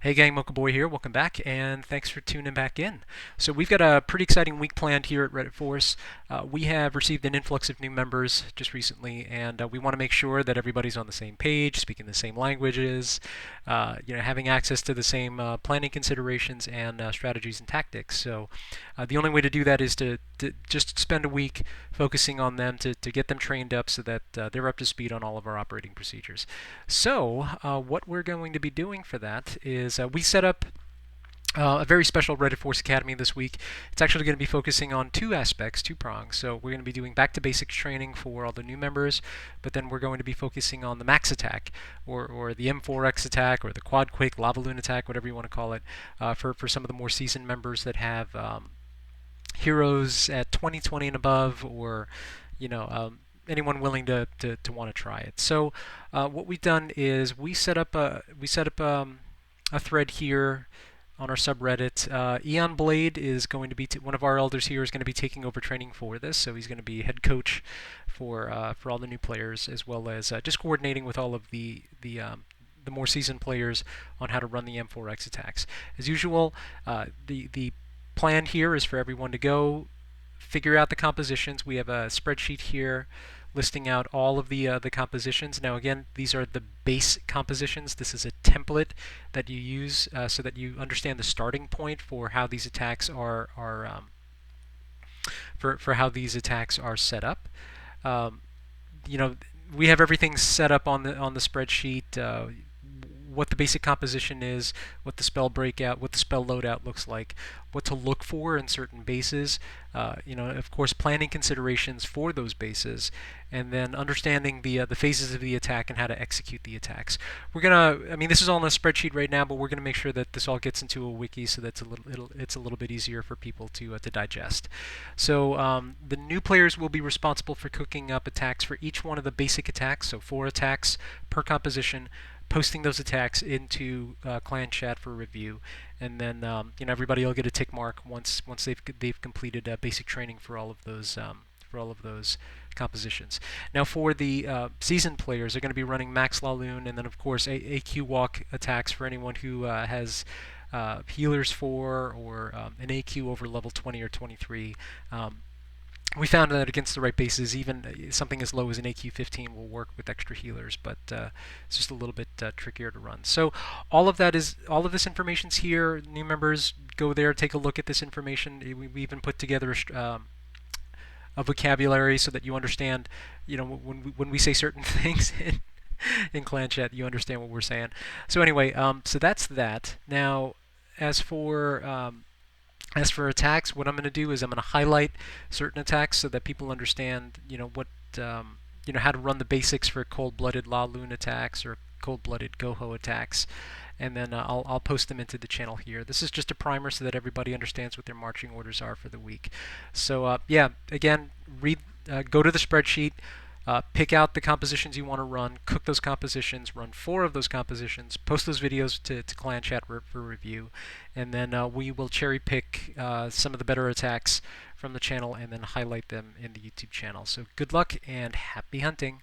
Hey gang, Mocha Boy here. Welcome back, and thanks for tuning back in. So we've got a pretty exciting week planned here at Reddit Force. We have received an influx of new members just recently, and we want to make sure that everybody's on the same page, speaking the same languages, having access to the same planning considerations and strategies and tactics. So the only way to do that is to just spend a week focusing on them to get them trained up so that they're up to speed on all of our operating procedures. So what we're going to be doing for that is we set up a very special Reddit Force Academy this week. It's actually going to be focusing on two aspects, two prongs. So we're going to be doing back to basics training for all the new members, but then we're going to be focusing on the max attack, or the M4X attack, or the quad quake lava loon attack, whatever you want to call it, for some of the more seasoned members that have heroes at 2020 and above, or anyone willing to want to try it. So what we've done is we set up a thread here on our subreddit. Eon Blade is going to be one of our elders here is going to be taking over training for this, so he's going to be head coach for all the new players, as well as just coordinating with all of the more seasoned players on how to run the M4X attacks. As usual, the plan here is for everyone to go figure out the compositions. We have a spreadsheet here listing out all of the compositions. Now again, these are the base compositions. This is a template that you use so that you understand the starting point for how these attacks are for how these attacks are set up. You know, we have everything set up on the spreadsheet. What the basic composition is, what the spell breakout, what the spell loadout looks like, what to look for in certain bases, of course, planning considerations for those bases, and then understanding the phases of the attack and how to execute the attacks. This is all in a spreadsheet right now, but we're gonna make sure that this all gets into a wiki so that it's a little bit easier for people to digest. So the new players will be responsible for cooking up attacks for each one of the basic attacks, so 4 attacks per composition, posting those attacks into clan chat for review, and then everybody will get a tick mark once they've completed basic training for all of those compositions. Now for the seasoned players, they're going to be running Max Laloon, and then of course AQ walk attacks for anyone who has healers or an AQ over level 20 or 23. We found that against the right bases, even something as low as an AQ 15 will work with extra healers, but it's just a little bit trickier to run. So all of this information's here. New members, go there, take a look at this information. We even put together a vocabulary so that you understand, when we say certain things in clan chat, you understand what we're saying. So anyway, so that's that. Now, as for attacks, what I'm going to do is I'm going to highlight certain attacks so that people understand, how to run the basics for cold-blooded La Lune attacks or cold-blooded Goho attacks, and then I'll post them into the channel here. This is just a primer so that everybody understands what their marching orders are for the week. So again, go to the spreadsheet. Pick out the compositions you want to run, cook those compositions, run 4 of those compositions, post those videos to clan chat for review, and then we will cherry pick some of the better attacks from the channel and then highlight them in the YouTube channel. So good luck and happy hunting!